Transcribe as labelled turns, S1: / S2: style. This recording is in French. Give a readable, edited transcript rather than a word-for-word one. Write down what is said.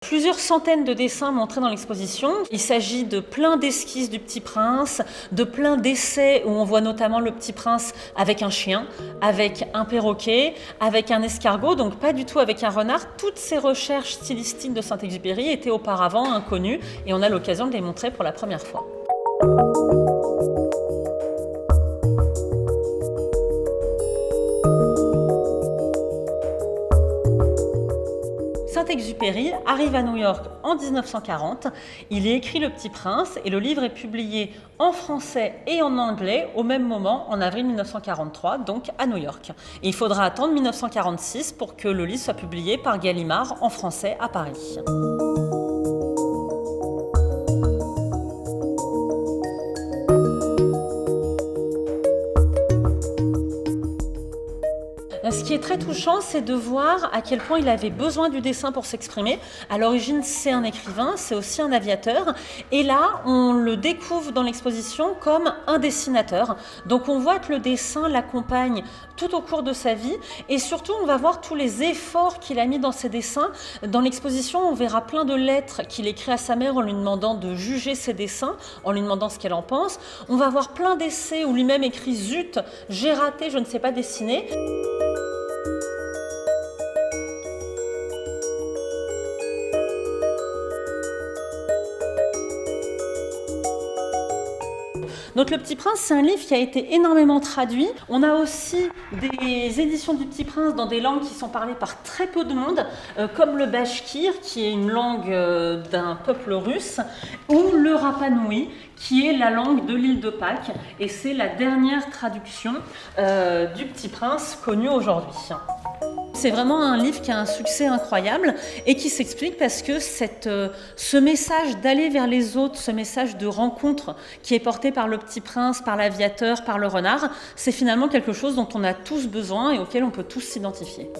S1: Plusieurs centaines de dessins montrés dans l'exposition. Il s'agit de plein d'esquisses du Petit Prince, de plein d'essais où on voit notamment le Petit Prince avec un chien, avec un perroquet, avec un escargot, donc pas du tout avec un renard. Toutes ces recherches stylistiques de Saint-Exupéry étaient auparavant inconnues et on a l'occasion de les montrer pour la première fois. Saint-Exupéry arrive à New York en 1940, il y écrit Le Petit Prince et le livre est publié en français et en anglais au même moment, en avril 1943, donc à New York. Et il faudra attendre 1946 pour que le livre soit publié par Gallimard en français à Paris. Ce qui est très touchant, c'est de voir à quel point il avait besoin du dessin pour s'exprimer. À l'origine, c'est un écrivain, c'est aussi un aviateur. Et là, on le découvre dans l'exposition comme un dessinateur. Donc on voit que le dessin l'accompagne tout au cours de sa vie. Et surtout, on va voir tous les efforts qu'il a mis dans ses dessins. Dans l'exposition, on verra plein de lettres qu'il écrit à sa mère en lui demandant de juger ses dessins, en lui demandant ce qu'elle en pense. On va voir plein d'essais où lui-même écrit « Zut, j'ai raté, je ne sais pas dessiner ». Donc Le Petit Prince, c'est un livre qui a été énormément traduit. On a aussi des éditions du Petit Prince dans des langues qui sont parlées par très peu de monde, comme le bashkir, qui est une langue d'un peuple russe, ou le Rapa-Nui, qui est la langue de l'île de Pâques. Et c'est la dernière traduction du Petit Prince connue aujourd'hui. C'est vraiment un livre qui a un succès incroyable et qui s'explique parce que ce message d'aller vers les autres, ce message de rencontre qui est porté par le Petit Prince, par l'aviateur, par le renard, c'est finalement quelque chose dont on a tous besoin et auquel on peut tous s'identifier.